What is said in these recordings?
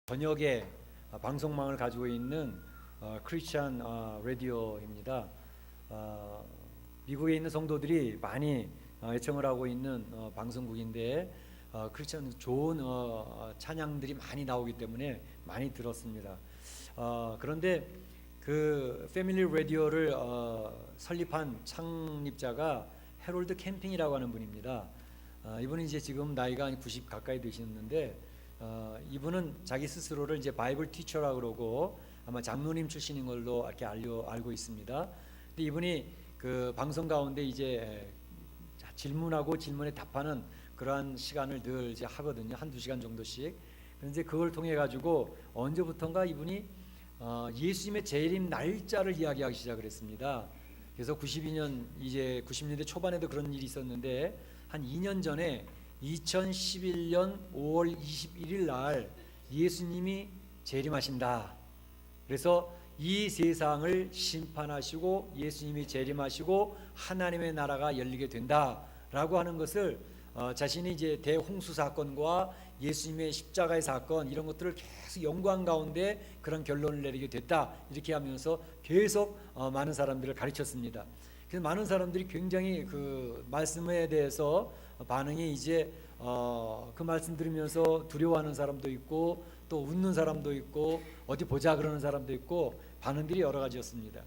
저녁에 방송망을 가지고 있는 크리스찬 라디오입니다. 미국에 있는 성도들이 많이 애청을 하고 있는 방송국인데 크리스찬 좋은 찬양들이 많이 나오기 때문에 많이 들었습니다. 그런데 그 패밀리 라디오를 설립한 창립자가 해롤드 캠핑이라고 하는 분입니다. 이분은 이제 지금 나이가 90 가까이 되셨는데 이분은 자기 스스로를 이제 바이블 티처라고 그러고 아마 장로님 출신인 걸로 이렇게 알고 있습니다. 근데 이분이 그 방송 가운데 이제 질문하고 질문에 답하는 그러한 시간을 늘 이제 하거든요. 한두 시간 정도씩. 그런데 그걸 통해 가지고 언제부턴가 이분이 예수님의 재림 날짜를 이야기하기 시작을 했습니다. 그래서 90년대 초반에도 그런 일이 있었는데 한 2년 전에 2011년 5월 21일 날 예수님이 재림하신다. 그래서 이 세상을 심판하시고 예수님이 재림하시고 하나님의 나라가 열리게 된다라고 하는 것을 자신이 이제 대홍수 사건과 예수님의 십자가의 사건 이런 것들을 계속 연구한 가운데 그런 결론을 내리게 됐다. 이렇게 하면서 계속 많은 사람들을 가르쳤습니다. 그래서 많은 사람들이 굉장히 그 말씀에 대해서 반응이 이제 그 말씀 들으면서 두려워하는 사람도 있고 또 웃는 사람도 있고 어디 보자 그러는 사람도 있고 반응들이 여러 가지였습니다.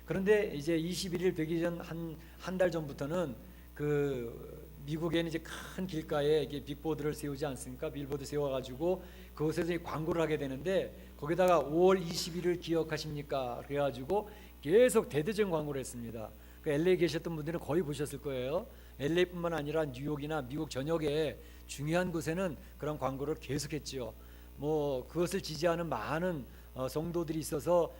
그런데 이제 21일 되기 전 한 달 전부터는 그 미국에는 이제 큰 길가에 이게 빅보드를 세우지 않습니까? 빌보드 세워가지고 그곳에서 광고를 하게 되는데 거기다가 5월 20일을 기억하십니까? 그래가지고 계속 대대적인 광고를 했습니다. 그 LA 계셨던 분들은 거의 보셨을 거예요. LA뿐만 아니라 뉴욕이나 미국 전역에 중요한 곳에는 그런 광고를 계속했지요. 뭐 그것을 지지하는 많은 성도들이 있어서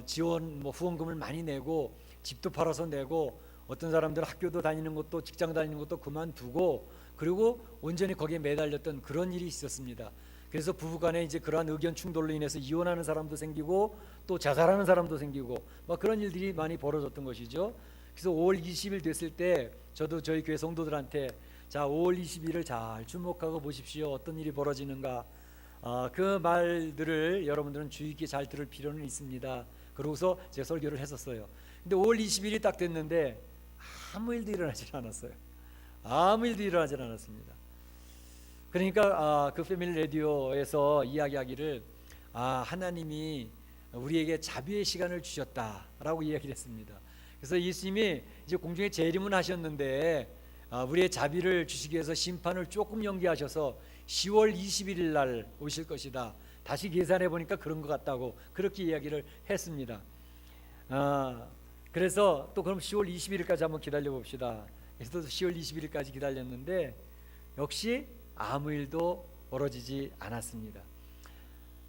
지원 후원금을 많이 내고 집도 팔아서 내고 어떤 사람들은 학교도 다니는 것도 직장 다니는 것도 그만두고 그리고 온전히 거기에 매달렸던 그런 일이 있었습니다. 그래서 부부간에 이제 그러한 의견 충돌로 인해서 이혼하는 사람도 생기고 또 자살하는 사람도 생기고 막 그런 일들이 많이 벌어졌던 것이죠. 그래서 5월 20일 됐을 때 저도 저희 교회 성도들한테 자 5월 20일을 잘 주목하고 보십시오. 어떤 일이 벌어지는가. 그 말들을 여러분들은 주의 있게 잘 들을 필요는 있습니다. 그러고서 제가 설교를 했었어요. 근데 5월 20일이 딱 됐는데 아무 일도 일어나질 않았어요. 아무 일도 일어나질 않았습니다. 그러니까 그 패밀리 라디오에서 이야기하기를 하나님이 우리에게 자비의 시간을 주셨다라고 이야기를 했습니다. 그래서 예수님이 이제 공중에 재림은 하셨는데 우리의 자비를 주시기 위해서 심판을 조금 연기하셔서 10월 21일 날 오실 것이다. 다시 계산해 보니까 그런 것 같다고 그렇게 이야기를 했습니다. 그래서 또 그럼 10월 21일까지 한번 기다려 봅시다. 그래서 10월 21일까지 기다렸는데 역시 아무 일도 벌어지지 않았습니다.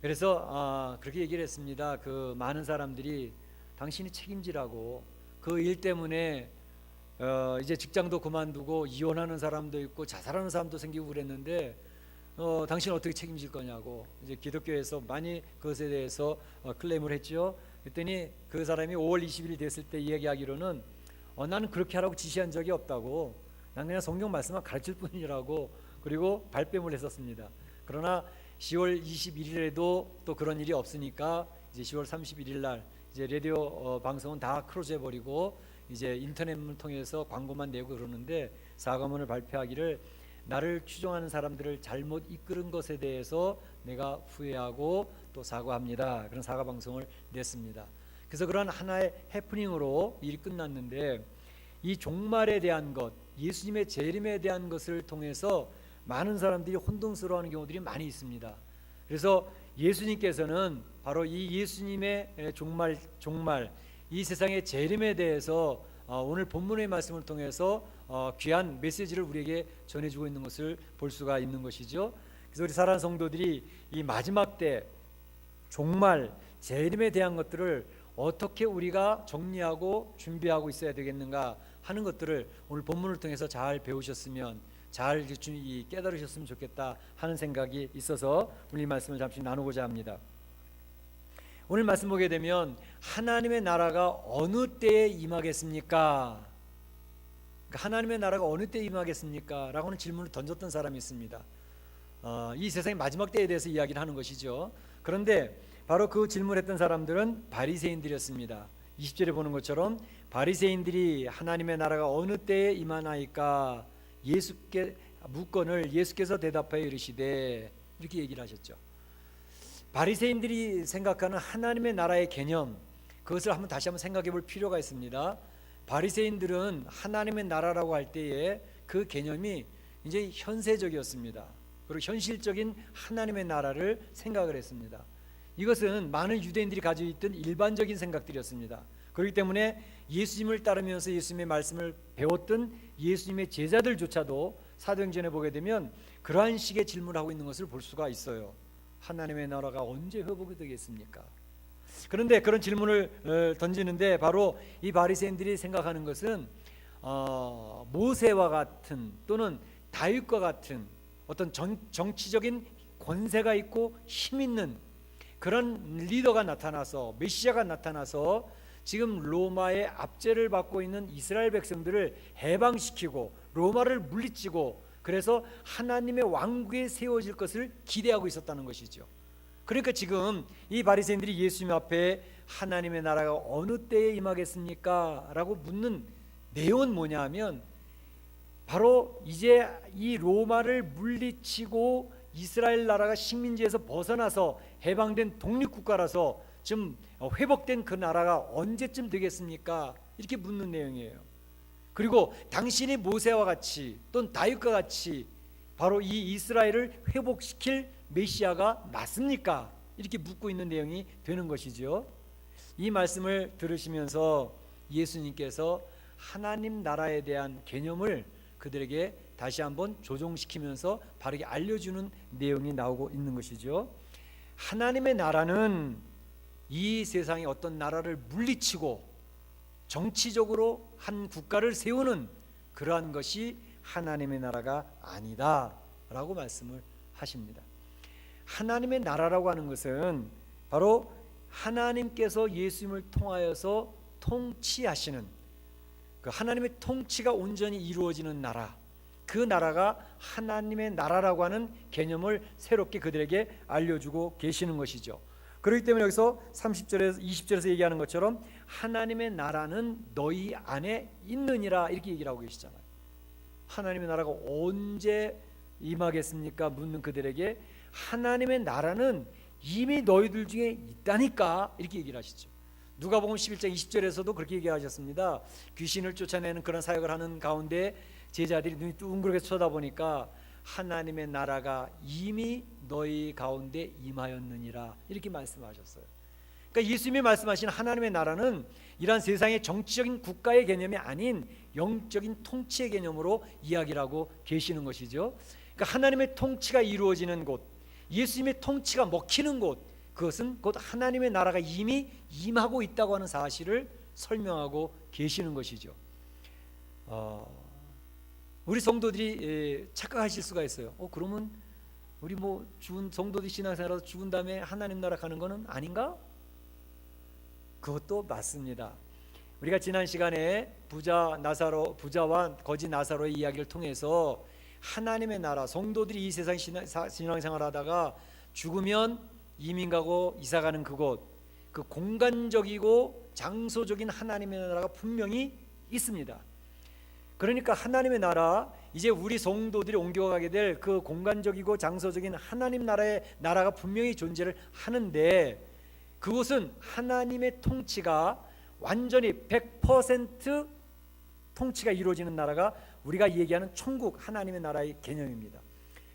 그래서 그렇게 얘기를 했습니다. 그 많은 사람들이 당신이 책임지라고 그 일 때문에 이제 직장도 그만두고 이혼하는 사람도 있고 자살하는 사람도 생기고 그랬는데 당신은 어떻게 책임질 거냐고 이제 기독교에서 많이 그것에 대해서 클레임을 했죠. 그랬더니 그 사람이 5월 20일 됐을 때 이야기하기로는 나는 그렇게 하라고 지시한 적이 없다고 난 그냥 성경 말씀만 가르칠 뿐이라고 그리고 발뺌을 했었습니다. 그러나 10월 21일에도 또 그런 일이 없으니까 이제 10월 31일 날 이제 라디오 방송은 다 크로즈 해버리고 이제 인터넷을 통해서 광고만 내고 그러는데 사과문을 발표하기를 나를 추종하는 사람들을 잘못 이끄는 것에 대해서 내가 후회하고 또 사과합니다. 그런 사과 방송을 냈습니다. 그래서 그런 하나의 해프닝으로 일이 끝났는데 이 종말에 대한 것, 예수님의 재림에 대한 것을 통해서 많은 사람들이 혼동스러워하는 경우들이 많이 있습니다. 그래서 예수님께서는 바로 이 예수님의 종말 이 세상의 재림에 대해서 오늘 본문의 말씀을 통해서 귀한 메시지를 우리에게 전해주고 있는 것을 볼 수가 있는 것이죠. 그래서 우리 사랑하는 성도들이 이 마지막 때 종말 재림에 대한 것들을 어떻게 우리가 정리하고 준비하고 있어야 되겠는가 하는 것들을 오늘 본문을 통해서 잘 배우셨으면 잘 깨달으셨으면 좋겠다 하는 생각이 있어서 오늘 이 말씀을 잠시 나누고자 합니다. 오늘 말씀 보게 되면 하나님의 나라가 어느 때에 임하겠습니까? 하나님의 나라가 어느 때에 임하겠습니까? 라고 하는 질문을 던졌던 사람이 있습니다. 이 세상의 마지막 때에 대해서 이야기를 하는 것이죠. 그런데 바로 그 질문했던 사람들은 바리새인들이었습니다. 20절에 보는 것처럼 바리새인들이 하나님의 나라가 어느 때에 임하나이까 예수께 묻건을 예수께서 대답하여 이르시되 이렇게 얘기를 하셨죠. 바리새인들이 생각하는 하나님의 나라의 개념, 그것을 다시 한번 생각해 볼 필요가 있습니다. 바리새인들은 하나님의 나라라고 할 때에 그 개념이 이제 현세적이었습니다. 그리고 현실적인 하나님의 나라를 생각을 했습니다. 이것은 많은 유대인들이 가지고 있던 일반적인 생각들이었습니다. 그렇기 때문에 예수님을 따르면서 예수님의 말씀을 배웠던 예수님의 제자들조차도 사도행전에 보게 되면 그러한 식의 질문을 하고 있는 것을 볼 수가 있어요. 하나님의 나라가 언제 회복이 되겠습니까? 그런데 그런 질문을 던지는데 바로 이 바리새인들이 생각하는 것은 모세와 같은 또는 다윗과 같은 어떤 정치적인 권세가 있고 힘 있는 그런 리더가 나타나서 메시아가 나타나서 지금 로마의 압제를 받고 있는 이스라엘 백성들을 해방시키고 로마를 물리치고 그래서 하나님의 왕국에 세워질 것을 기대하고 있었다는 것이죠. 그러니까 지금 이 바리새인들이 예수님 앞에 하나님의 나라가 어느 때에 임하겠습니까? 라고 묻는 내용은 뭐냐 하면 바로 이제 이 로마를 물리치고 이스라엘 나라가 식민지에서 벗어나서 해방된 독립국가라서 좀 회복된 그 나라가 언제쯤 되겠습니까? 이렇게 묻는 내용이에요. 그리고 당신이 모세와 같이 또는 다윗과 같이 바로 이 이스라엘을 회복시킬 메시아가 맞습니까? 이렇게 묻고 있는 내용이 되는 것이죠. 이 말씀을 들으시면서 예수님께서 하나님 나라에 대한 개념을 그들에게 다시 한번 조정시키면서 바르게 알려주는 내용이 나오고 있는 것이죠. 하나님의 나라는 이 세상의 어떤 나라를 물리치고 정치적으로 한 국가를 세우는 그러한 것이 하나님의 나라가 아니다 라고 말씀을 하십니다. 하나님의 나라라고 하는 것은 바로 하나님께서 예수님을 통하여서 통치하시는 그 하나님의 통치가 온전히 이루어지는 나라, 그 나라가 하나님의 나라라고 하는 개념을 새롭게 그들에게 알려주고 계시는 것이죠. 그렇기 때문에 여기서 30절에서 20절에서 얘기하는 것처럼 하나님의 나라는 너희 안에 있느니라 이렇게 얘기를 하고 계시잖아요. 하나님의 나라가 언제 임하겠습니까? 묻는 그들에게 하나님의 나라는 이미 너희들 중에 있다니까 이렇게 얘기를 하시죠. 누가복음 11장 20절에서도 그렇게 얘기하셨습니다. 귀신을 쫓아내는 그런 사역을 하는 가운데 제자들이 눈이 둥그렇게 쳐다보니까 하나님의 나라가 이미 너희 가운데 임하였느니라 이렇게 말씀하셨어요. 그러니까 예수님이 말씀하신 하나님의 나라는 이러한 세상의 정치적인 국가의 개념이 아닌 영적인 통치의 개념으로 이야기를 하고 계시는 것이죠. 그러니까 하나님의 통치가 이루어지는 곳, 예수님의 통치가 먹히는 곳, 그것은 곧 하나님의 나라가 이미 임하고 있다고 하는 사실을 설명하고 계시는 것이죠. 우리 성도들이 착각하실 수가 있어요. 그러면 우리 죽은 성도들이 신앙생활하다 죽은 다음에 하나님 나라 가는 거는 아닌가? 그것도 맞습니다. 우리가 지난 시간에 부자와 거지 나사로의 이야기를 통해서 하나님의 나라, 성도들이 이 세상 신앙생활하다가 죽으면 이민 가고 이사 가는 그곳, 그 공간적이고 장소적인 하나님의 나라가 분명히 있습니다. 그러니까 하나님의 나라, 이제 우리 성도들이 옮겨가게 될 그 공간적이고 장소적인 하나님 나라의 나라가 분명히 존재를 하는데 그곳은 하나님의 통치가 완전히 100% 통치가 이루어지는 나라가 우리가 얘기하는 천국 하나님의 나라의 개념입니다.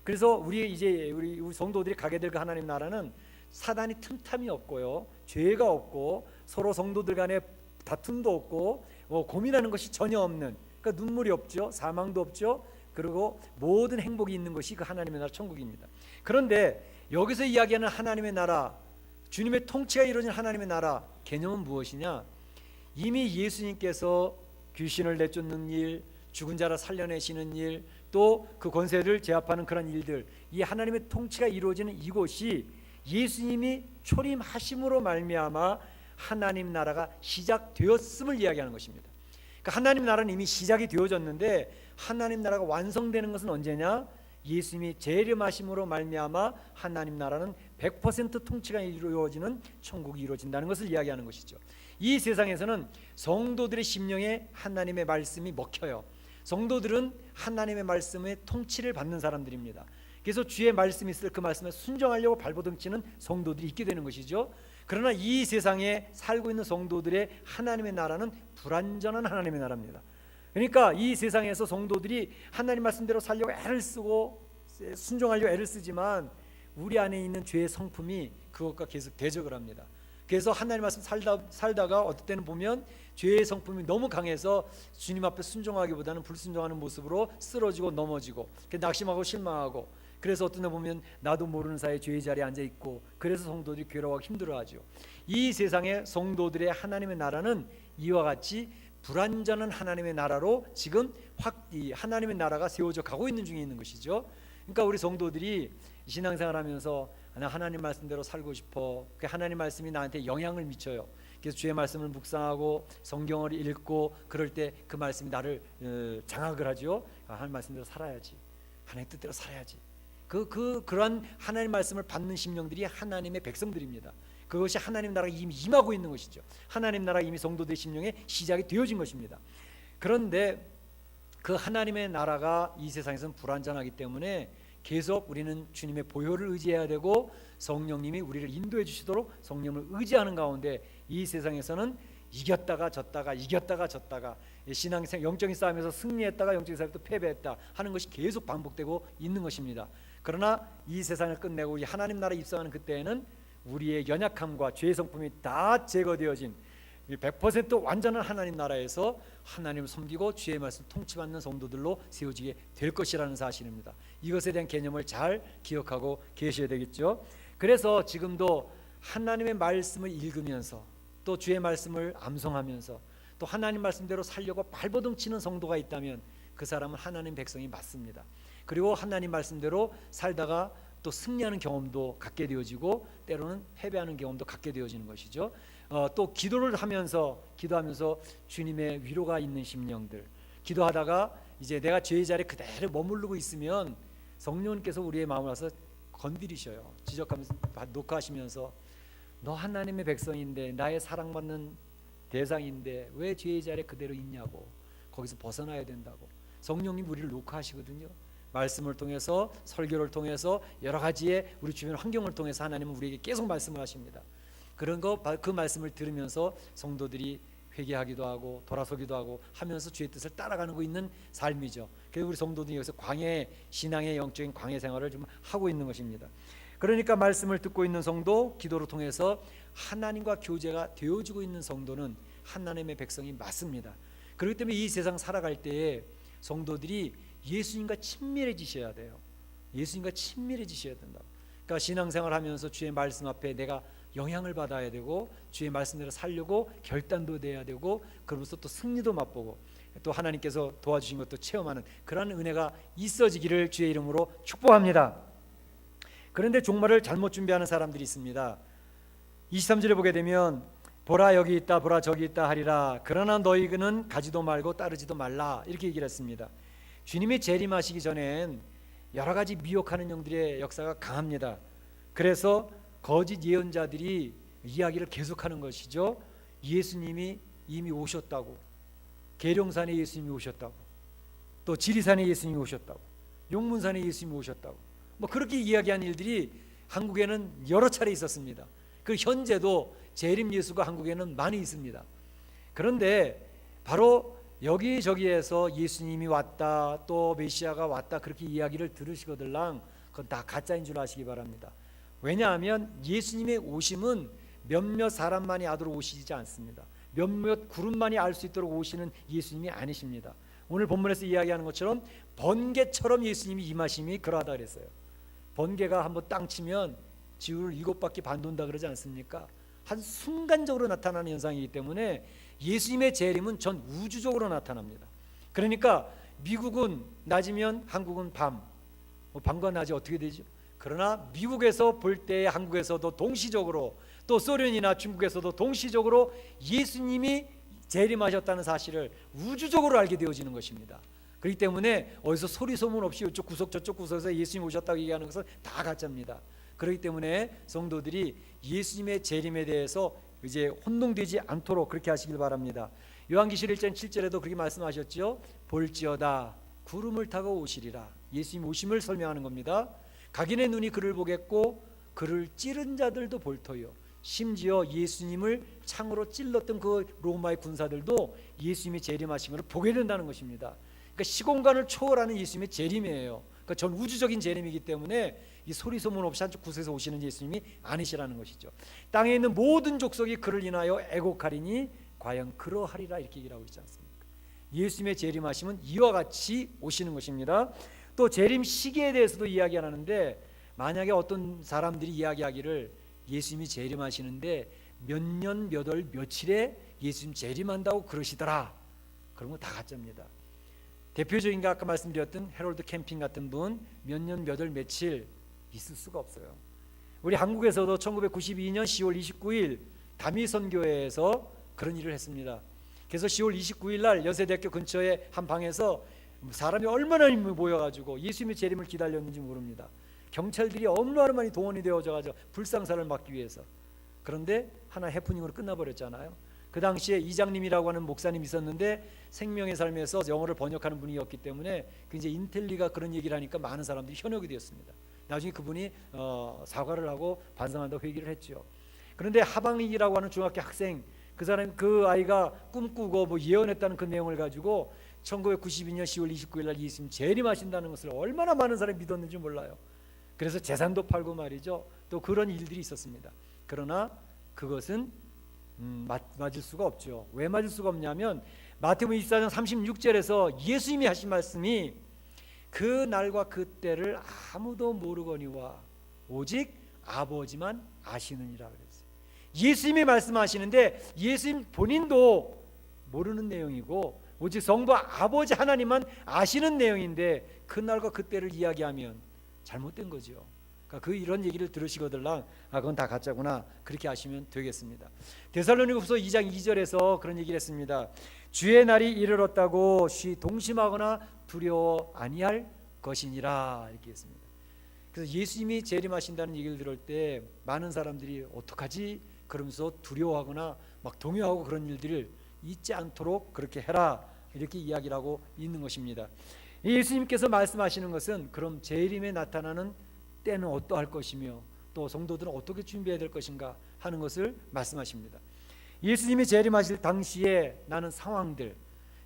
그래서 우리 성도들이 가게 될 그 하나님 나라는 사단이 틈탐이 없고요, 죄가 없고 서로 성도들 간에 다툼도 없고 고민하는 것이 전혀 없는, 그러니까 눈물이 없죠, 사망도 없죠, 그리고 모든 행복이 있는 것이 그 하나님의 나라 천국입니다. 그런데 여기서 이야기하는 하나님의 나라, 주님의 통치가 이루어진 하나님의 나라 개념은 무엇이냐? 이미 예수님께서 귀신을 내쫓는 일, 죽은 자를 살려내시는 일, 또 그 권세를 제압하는 그런 일들, 이 하나님의 통치가 이루어지는 이곳이 예수님이 초림하심으로 말미암아 하나님 나라가 시작되었음을 이야기하는 것입니다. 그러니까 하나님 나라는 이미 시작이 되어졌는데 하나님 나라가 완성되는 것은 언제냐? 예수님이 재림하심으로 말미암아 하나님 나라는 100% 통치가 이루어지는 천국이 이루어진다는 것을 이야기하는 것이죠. 이 세상에서는 성도들의 심령에 하나님의 말씀이 먹혀요. 성도들은 하나님의 말씀의 통치를 받는 사람들입니다. 그래서 주의 말씀이 있을 그 말씀에 순종하려고 발버둥치는 성도들이 있게 되는 것이죠. 그러나 이 세상에 살고 있는 성도들의 하나님의 나라는 불완전한 하나님의 나라입니다. 그러니까 이 세상에서 성도들이 하나님 말씀대로 살려고 애를 쓰고 순종하려고 애를 쓰지만 우리 안에 있는 죄의 성품이 그것과 계속 대적을 합니다. 그래서 하나님 말씀 살다가 어떨 때는 보면 죄의 성품이 너무 강해서 주님 앞에 순종하기보다는 불순종하는 모습으로 쓰러지고 넘어지고 낙심하고 실망하고, 그래서 어떤 데 보면 나도 모르는 사이에 죄의 자리에 앉아 있고, 그래서 성도들이 괴로워하고 힘들어하죠. 이 세상의 성도들의 하나님의 나라는 이와 같이 불완전한 하나님의 나라로 지금 이 하나님의 나라가 세워져 가고 있는 중에 있는 것이죠. 그러니까 우리 성도들이 신앙생활하면서 나 하나님 말씀대로 살고 싶어. 그 하나님 말씀이 나한테 영향을 미쳐요. 그래서 주의 말씀을 묵상하고 성경을 읽고 그럴 때 그 말씀이 나를 장악을 하죠. 하나님 말씀대로 살아야지. 하나님 뜻대로 살아야지. 그러한 하나님 말씀을 받는 심령들이 하나님의 백성들입니다. 그것이 하나님 나라가 이미 임하고 있는 것이죠. 하나님 나라가 이미 성도들의 심령에 시작이 되어진 것입니다. 그런데 그 하나님의 나라가 이 세상에서는 불완전하기 때문에 계속 우리는 주님의 보혈을 의지해야 되고 성령님이 우리를 인도해 주시도록 성령을 의지하는 가운데 이 세상에서는 이겼다가 졌다가 이겼다가 졌다가 신앙생 영적인 싸움에서 승리했다가 영적인 싸움에서 패배했다 하는 것이 계속 반복되고 있는 것입니다. 그러나 이 세상을 끝내고 우리 하나님 나라에 입성하는 그때에는 우리의 연약함과 죄의 성품이 다 제거되어진 100% 완전한 하나님 나라에서 하나님을 섬기고 주의 말씀 통치받는 성도들로 세워지게 될 것이라는 사실입니다. 이것에 대한 개념을 잘 기억하고 계셔야 되겠죠. 그래서 지금도 하나님의 말씀을 읽으면서 또 주의 말씀을 암송하면서 또 하나님 말씀대로 살려고 발버둥치는 성도가 있다면 그 사람은 하나님 백성이 맞습니다. 그리고 하나님 말씀대로 살다가 또 승리하는 경험도 갖게 되어지고 때로는 패배하는 경험도 갖게 되어지는 것이죠. 또 기도를 기도하면서 주님의 위로가 있는 심령들, 기도하다가 이제 내가 죄의 자리에 그대로 머무르고 있으면 성령님께서 우리의 마음을 와서 건드리셔요. 지적하면서 녹화하시면서 너 하나님의 백성인데 나의 사랑받는 대상인데 왜 죄의 자리에 그대로 있냐고, 거기서 벗어나야 된다고 성령님 우리를 녹화하시거든요. 말씀을 통해서 설교를 통해서 여러 가지의 우리 주변 환경을 통해서 하나님은 우리에게 계속 말씀을 하십니다. 그 말씀을 들으면서 성도들이 회개하기도 하고 돌아서기도 하고 하면서 주의 뜻을 따라가는 있는 삶이죠. 그래서 우리 성도들이 여기서 광해 신앙의 영적인 광해 생활을 좀 하고 있는 것입니다. 그러니까 말씀을 듣고 있는 성도, 기도를 통해서 하나님과 교제가 되어지고 있는 성도는 하나님의 백성이 맞습니다. 그렇기 때문에 이 세상 살아갈 때에 성도들이 예수님과 친밀해지셔야 돼요. 예수님과 친밀해지셔야 된다. 그러니까 신앙생활을 하면서 주의 말씀 앞에 내가 영향을 받아야 되고 주의 말씀대로 살려고 결단도 내야 되고 그러면서 또 승리도 맛보고 또 하나님께서 도와주신 것도 체험하는 그런 은혜가 있어지기를 주의 이름으로 축복합니다. 그런데 종말을 잘못 준비하는 사람들이 있습니다. 23절에 보게 되면 보라 여기 있다 보라 저기 있다 하리라 그러나 너희는 가지도 말고 따르지도 말라 이렇게 얘기를 했습니다. 주님이 재림하시기 전엔 여러 가지 미혹하는 영들의 역사가 강합니다. 그래서 거짓 예언자들이 이야기를 계속하는 것이죠. 예수님이 이미 오셨다고, 계룡산에 예수님이 오셨다고, 또 지리산에 예수님이 오셨다고, 용문산에 예수님이 오셨다고, 그렇게 이야기한 일들이 한국에는 여러 차례 있었습니다. 그 현재도 재림 예수가 한국에는 많이 있습니다. 그런데 바로 여기저기에서 예수님이 왔다 또 메시아가 왔다 그렇게 이야기를 들으시거들랑 그건 다 가짜인 줄 아시기 바랍니다. 왜냐하면 예수님의 오심은 몇몇 사람만이 알도록 오시지 않습니다. 몇몇 그룹만이 알 수 있도록 오시는 예수님이 아니십니다. 오늘 본문에서 이야기하는 것처럼 번개처럼 예수님이 임하심이 그러하다 그랬어요. 번개가 한번 땅 치면 지구를 7바퀴 반 돈다 그러지 않습니까? 한 순간적으로 나타나는 현상이기 때문에 예수님의 재림은 전 우주적으로 나타납니다. 그러니까 미국은 낮이면 한국은 밤과 낮이 어떻게 되죠? 그러나 미국에서 볼 때 한국에서도 동시적으로 또 소련이나 중국에서도 동시적으로 예수님이 재림하셨다는 사실을 우주적으로 알게 되어지는 것입니다. 그렇기 때문에 어디서 소리 소문 없이 이쪽 구석 저쪽 구석에서 예수님 오셨다고 얘기하는 것은 다 가짜입니다. 그렇기 때문에 성도들이 예수님의 재림에 대해서 이제 혼동되지 않도록 그렇게 하시길 바랍니다. 요한계시록 1장 7절에도 그렇게 말씀하셨죠. 볼지어다 구름을 타고 오시리라. 예수님 오심을 설명하는 겁니다. 각인의 눈이 그를 보겠고 그를 찌른 자들도 볼 터요. 심지어 예수님을 창으로 찔렀던 그 로마의 군사들도 예수님이 재림하신 것을 보게 된다는 것입니다. 그러니까 시공간을 초월하는 예수님의 재림이에요. 그러니까 전 우주적인 재림이기 때문에 이 소리 소문 없이 한쪽 구석에서 오시는 예수님이 아니시라는 것이죠. 땅에 있는 모든 족속이 그를 인하여 애곡하리니 과연 그러하리라 이렇게 얘기를 하고 있지 않습니까? 예수님의 재림하심은 이와 같이 오시는 것입니다. 또 재림 시기에 대해서도 이야기를 하는데 만약에 어떤 사람들이 이야기하기를 예수님이 재림하시는데 몇 년 몇 월 며칠에 예수님 재림한다고 그러시더라. 그런 거 다 가짜입니다. 대표적인 게 아까 말씀드렸던 해롤드 캠핑 같은 분 몇 년 몇 월 며칠 있을 수가 없어요. 우리 한국에서도 1992년 10월 29일 다미선교회에서 그런 일을 했습니다. 그래서 10월 29일 날 연세대학교 근처에 한 방에서 사람이 얼마나 모여가지고 예수님의 재림을 기다렸는지 모릅니다. 경찰들이 얼마나 많이 동원이 되어져가지고 불상사를 막기 위해서. 그런데 하나 해프닝으로 끝나버렸잖아요. 그 당시에 이장님이라고 하는 목사님이 있었는데 생명의 삶에서 영어를 번역하는 분이었기 때문에 이제 인텔리가 그런 얘기를 하니까 많은 사람들이 현혹이 되었습니다. 나중에 그분이 사과를 하고 반성한다고 얘기를 했죠. 그런데 하방익이라고 하는 중학교 학생 그 아이가 꿈꾸고 뭐 예언했다는 그 내용을 가지고 1992년 10월 29일 날 예수님 재림하신다는 것을 얼마나 많은 사람이 믿었는지 몰라요. 그래서 재산도 팔고 말이죠. 또 그런 일들이 있었습니다. 그러나 그것은 맞을 수가 없죠. 왜 맞을 수가 없냐면 마태복음 24장 36절에서 예수님이 하신 말씀이 그 날과 그 때를 아무도 모르거니와 오직 아버지만 아시느니라 그랬어요. 예수님이 말씀하시는데 예수님 본인도 모르는 내용이고 오직 성부 아버지 하나님만 아시는 내용인데 그 날과 그 때를 이야기하면 잘못된 거죠. 그러니까 이런 얘기를 들으시거들랑 그건 다 가짜구나 그렇게 하시면 되겠습니다. 데살로니가후서 2장 2절에서 그런 얘기를 했습니다. 주의 날이 이르렀다고 쉬 동심하거나 두려워 아니할 것이니라 이렇게 했습니다. 그래서 예수님이 재림하신다는 얘기를 들을 때 많은 사람들이 어떡하지? 그러면서 두려워하거나 막 동요하고 그런 일들을 있지 않도록 그렇게 해라 이렇게 이야기를 하고 있는 것입니다. 예수님께서 말씀하시는 것은 그럼 재림에 나타나는 때는 어떠할 것이며 또 성도들은 어떻게 준비해야 될 것인가 하는 것을 말씀하십니다. 예수님이 재림하실 당시에 나는 상황들,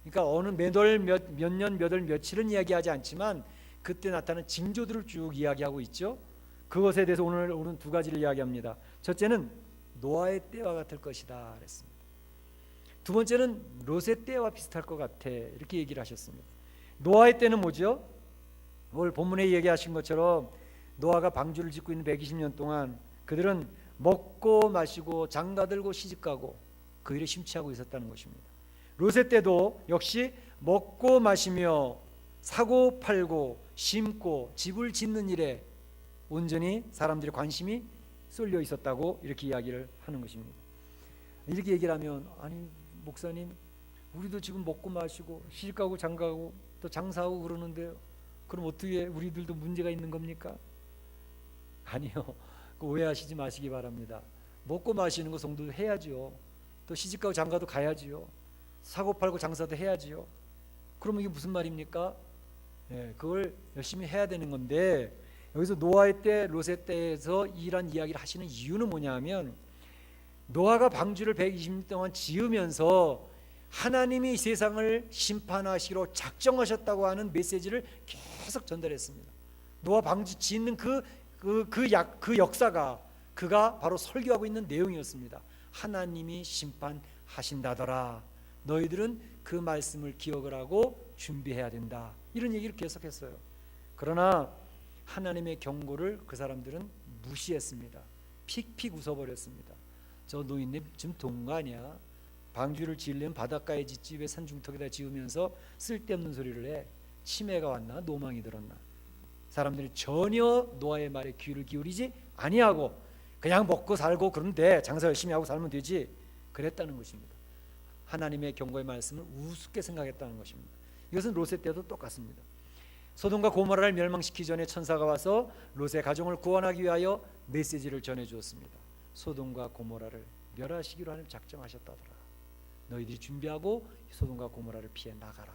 그러니까 어느 몇 년 몇 월 며칠은 이야기하지 않지만 그때 나타나는 징조들을 쭉 이야기하고 있죠. 그것에 대해서 오늘 두 가지를 이야기합니다. 첫째는 노아의 때와 같을 것이다 그랬습니다. 두 번째는 롯의 때와 비슷할 것 같아 이렇게 얘기를 하셨습니다. 노아의 때는 뭐죠? 오늘 본문에 얘기하신 것처럼 노아가 방주를 짓고 있는 120년 동안 그들은 먹고 마시고 장가들고 시집가고 그 일에 심취하고 있었다는 것입니다. 롯의 때도 역시 먹고 마시며 사고 팔고 심고 집을 짓는 일에 온전히 사람들의 관심이 쏠려 있었다고 이렇게 이야기를 하는 것입니다. 이렇게 얘기를 하면 아니 목사님 우리도 지금 먹고 마시고 시집가고 장가가고 또 장사하고 그러는데요. 그럼 어떻게 우리들도 문제가 있는 겁니까? 아니요. 오해하시지 마시기 바랍니다. 먹고 마시는 거 성도도 해야지요. 또 시집가고 장가도 가야지요. 사고 팔고 장사도 해야지요. 그러면 이게 무슨 말입니까? 네, 그걸 열심히 해야 되는 건데 여기서 노아의 때, 롯의 때에서 이런 이야기를 하시는 이유는 뭐냐면 노아가 방주를 120년 동안 지으면서 하나님이 세상을 심판하시기로 작정하셨다고 하는 메시지를 계속 전달했습니다. 노아 방주 짓는 그 역사가 그가 바로 설교하고 있는 내용이었습니다. 하나님이 심판하신다더라. 너희들은 그 말씀을 기억을 하고 준비해야 된다. 이런 얘기를 계속했어요. 그러나 하나님의 경고를 그 사람들은 무시했습니다. 픽픽 웃어버렸습니다. 저 노인네 지금 동거 아니야? 방주를 지으려면 바닷가에 짓지 왜 산중턱에다 지으면서 쓸데없는 소리를 해? 치매가 왔나? 노망이 들었나? 사람들이 전혀 노아의 말에 귀를 기울이지 아니하고 그냥 먹고 살고 그런데 장사 열심히 하고 살면 되지 그랬다는 것입니다. 하나님의 경고의 말씀을 우습게 생각했다는 것입니다. 이것은 롯의 때도 똑같습니다. 소돔과 고모라를 멸망시키기 전에 천사가 와서 롯의 가정을 구원하기 위하여 메시지를 전해주었습니다. 소돔과 고모라를 멸하시기로 하나님 작정하셨다더라. 너희들이 준비하고 소돔과 고모라를 피해 나가라.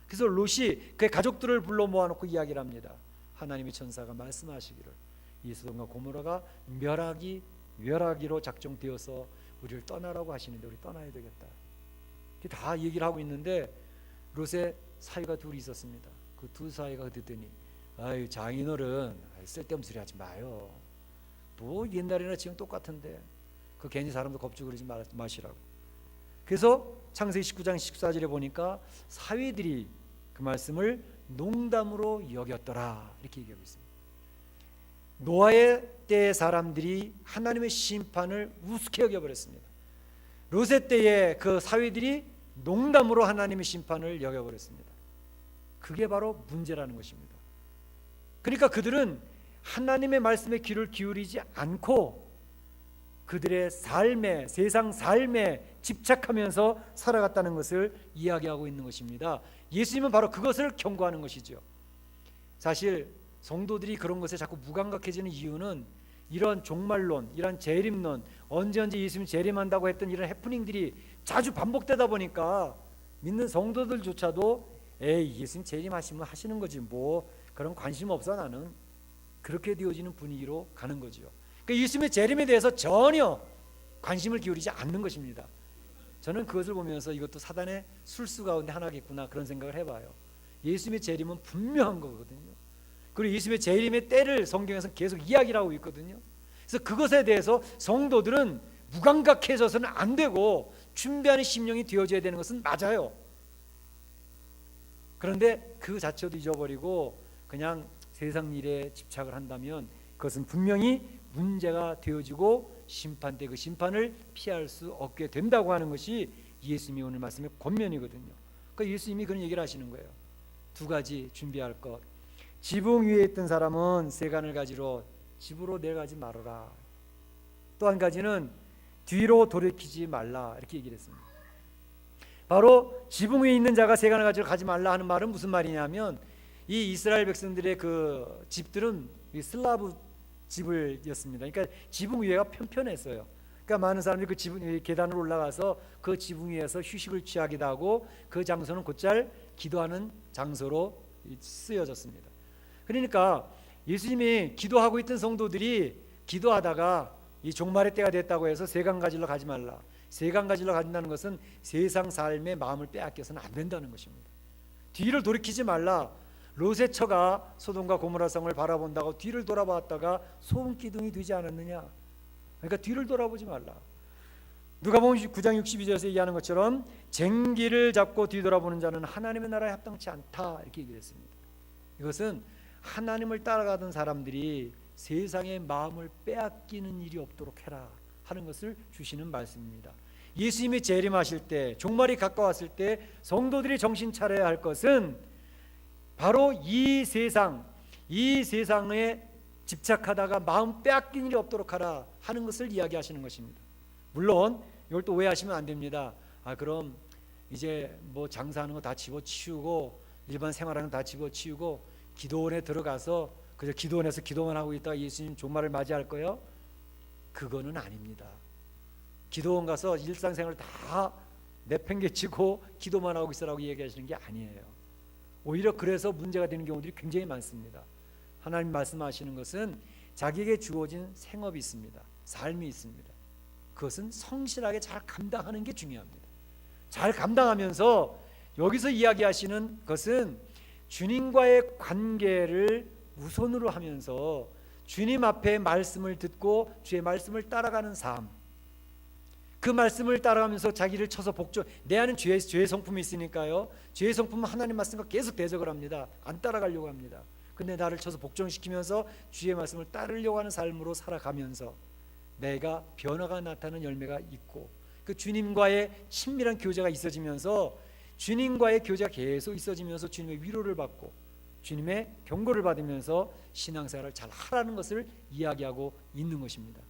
그래서 롯이 그의 가족들을 불러 모아놓고 이야기를 합니다. 하나님의 천사가 말씀하시기를 이 소돔과 고모라가 멸하기로 작정되어서 우리를 떠나라고 하시는데 우리 떠나야 되겠다. 다 얘기를 하고 있는데 롯의 사위가 둘이 있었습니다. 그 두 사위가 듣더니 아유 장인어른 쓸데없는 소리 하지 마요. 뭐 옛날이나 지금 똑같은데 그 괜히 사람도 겁주고 그러지 마시라고. 그래서 창세기 19장 14절에 보니까 사위들이 그 말씀을 농담으로 여겼더라 이렇게 얘기하고 있습니다. 노아의 때의 사람들이 하나님의 심판을 우습게 여겨버렸습니다. 롯의 때의 그 사위들이 농담으로 하나님의 심판을 여겨버렸습니다. 그게 바로 문제라는 것입니다. 그러니까 그들은 하나님의 말씀에 귀를 기울이지 않고 그들의 삶에, 세상 삶에 집착하면서 살아갔다는 것을 이야기하고 있는 것입니다. 예수님은 바로 그것을 경고하는 것이죠. 사실 성도들이 그런 것에 자꾸 무감각해지는 이유는 이런 종말론, 이런 재림론, 언제 예수님 재림한다고 했던 이런 해프닝들이 자주 반복되다 보니까 믿는 성도들조차도 에이 예수님 재림하시면 하시는 거지 뭐 그런 관심 없어 나는 그렇게 되어지는 분위기로 가는 거죠. 그러니까 예수님의 재림에 대해서 전혀 관심을 기울이지 않는 것입니다. 저는 그것을 보면서 이것도 사단의 술수 가운데 하나겠구나 그런 생각을 해봐요. 예수님의 재림은 분명한 거거든요. 그리고 예수님의 재림의 때를 성경에서 계속 이야기를 하고 있거든요. 그래서 그것에 대해서 성도들은 무감각해져서는 안 되고 준비하는 심령이 되어져야 되는 것은 맞아요. 그런데 그 자체도 잊어버리고 그냥 세상 일에 집착을 한다면 그것은 분명히 문제가 되어지고 심판 때 그 심판을 피할 수 없게 된다고 하는 것이 예수님이 오늘 말씀의 권면이거든요. 그러니까 예수님이 그런 얘기를 하시는 거예요. 두 가지 준비할 것. 지붕 위에 있던 사람은 세간을 가지러 집으로 내려가지 말아라. 또 한 가지는 뒤로 돌이키지 말라 이렇게 얘기를 했습니다. 바로 지붕 위에 있는 자가 세간을 가지러 가지 말라 하는 말은 무슨 말이냐면 이 이스라엘 백성들의 그 집들은 슬라브 집을였습니다. 그러니까 지붕 위에가 편편했어요. 그러니까 많은 사람들이 그 지붕 위에 계단으로 올라가서 그 지붕 위에서 휴식을 취하기도 하고 그 장소는 곧잘 기도하는 장소로 쓰여졌습니다. 그러니까 예수님이 기도하고 있던 성도들이 기도하다가 이 종말의 때가 됐다고 해서 세간 가지러 가지 말라. 세간 가지러 간다는 것은 세상 삶의 마음을 빼앗겨서는 안 된다는 것입니다. 뒤를 돌이키지 말라. 롯의 처가 소돔과 고모라 성을 바라본다고 뒤를 돌아봤다가 소금 기둥이 되지 않았느냐. 그러니까 뒤를 돌아보지 말라. 누가복음 9장 62절에서 얘기하는 것처럼 쟁기를 잡고 뒤돌아보는 자는 하나님의 나라에 합당치 않다 이렇게 얘기를 했습니다. 이것은 하나님을 따라가던 사람들이 세상의 마음을 빼앗기는 일이 없도록 해라 하는 것을 주시는 말씀입니다. 예수님이 재림하실 때 종말이 가까웠을 때 성도들이 정신 차려야 할 것은 바로 이 세상에 집착하다가 마음 빼앗긴 일이 없도록 하라 하는 것을 이야기하시는 것입니다. 물론 이걸 또 오해하시면 안 됩니다. 그럼 이제 뭐 장사하는 거 다 집어치우고 일반 생활하는 거 다 집어치우고 기도원에 들어가서 그저 기도원에서 기도만 하고 있다가 예수님 종말을 맞이할 거요? 그거는 아닙니다. 기도원 가서 일상생활을 다 내팽개치고 기도만 하고 있으라고 얘기하시는 게 아니에요. 오히려 그래서 문제가 되는 경우들이 굉장히 많습니다. 하나님 말씀하시는 것은 자기에게 주어진 생업이 있습니다. 삶이 있습니다. 그것은 성실하게 잘 감당하는 게 중요합니다. 잘 감당하면서 여기서 이야기하시는 것은 주님과의 관계를 우선으로 하면서 주님 앞에 말씀을 듣고 주의 말씀을 따라가는 삶, 그 말씀을 따라가면서 자기를 쳐서 내 안은 죄의 성품이 있으니까요. 죄의 성품은 하나님 말씀과 계속 대적을 합니다. 안 따라가려고 합니다. 근데 나를 쳐서 복종시키면서 주의 말씀을 따르려고 하는 삶으로 살아가면서 내가 변화가 나타나는 열매가 있고 그 주님과의 친밀한 교제가 있어지면서 주님과의 교제가 계속 있어지면서 주님의 위로를 받고 주님의 경고를 받으면서 신앙생활을 잘 하라는 것을 이야기하고 있는 것입니다.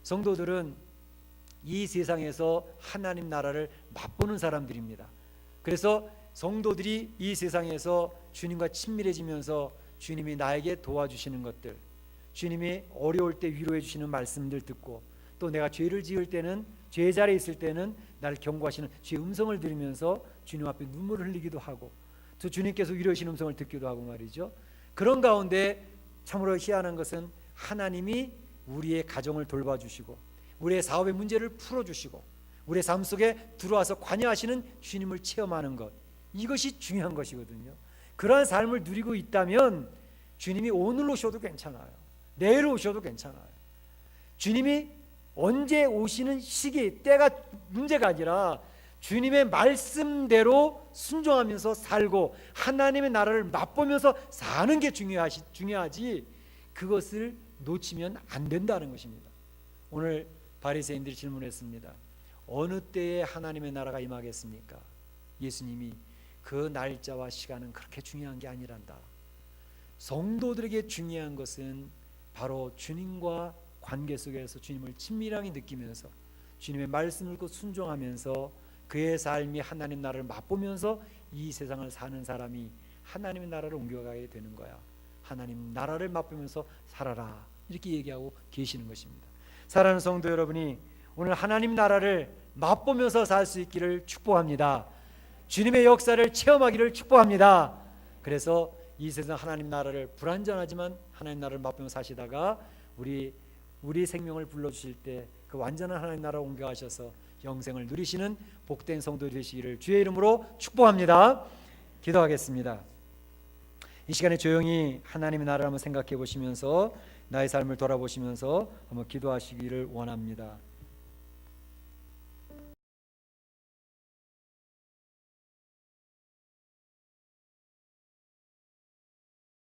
성도들은 이 세상에서 하나님 나라를 맛보는 사람들입니다. 그래서 성도들이 이 세상에서 주님과 친밀해지면서 주님이 나에게 도와주시는 것들, 주님이 어려울 때 위로해 주시는 말씀들 듣고, 또 내가 죄를 지을 때는, 죄의 자리에 있을 때는 나를 경고하시는 주의 음성을 들으면서 주님 앞에 눈물을 흘리기도 하고, 또 주님께서 위로하시는 음성을 듣기도 하고 말이죠. 그런 가운데 참으로 희한한 것은 하나님이 우리의 가정을 돌봐주시고 우리의 사업의 문제를 풀어주시고 우리의 삶 속에 들어와서 관여하시는 주님을 체험하는 것, 이것이 중요한 것이거든요. 그러한 삶을 누리고 있다면 주님이 오늘 오셔도 괜찮아요. 내일 오셔도 괜찮아요. 주님이 언제 오시는 시기, 때가 문제가 아니라 주님의 말씀대로 순종하면서 살고 하나님의 나라를 맛보면서 사는 게 중요하지, 그것을 놓치면 안 된다는 것입니다. 오늘 바리새인들이 질문했습니다. 어느 때에 하나님의 나라가 임하겠습니까? 예수님이 그 날짜와 시간은 그렇게 중요한 게 아니란다. 성도들에게 중요한 것은 바로 주님과 관계 속에서 주님을 친밀하게 느끼면서 주님의 말씀을 듣고 순종하면서 그의 삶이 하나님 나라를 맛보면서 이 세상을 사는 사람이 하나님의 나라를 옮겨가게 되는 거야. 하나님 나라를 맛보면서 살아라, 이렇게 얘기하고 계시는 것입니다. 사랑하는 성도 여러분이 오늘 하나님 나라를 맛보면서 살 수 있기를 축복합니다. 주님의 역사를 체험하기를 축복합니다. 그래서 이 세상 하나님 나라를 불완전하지만 하나님 나라를 맛보면서 사시다가 우리 생명을 불러주실 때 그 완전한 하나님 나라로 옮겨가셔서 영생을 누리시는 복된 성도 되시기를 주의 이름으로 축복합니다. 기도하겠습니다. 이 시간에 조용히 하나님의 나라를 한번 생각해 보시면서 나의 삶을 돌아보시면서 한번 기도하시기를 원합니다.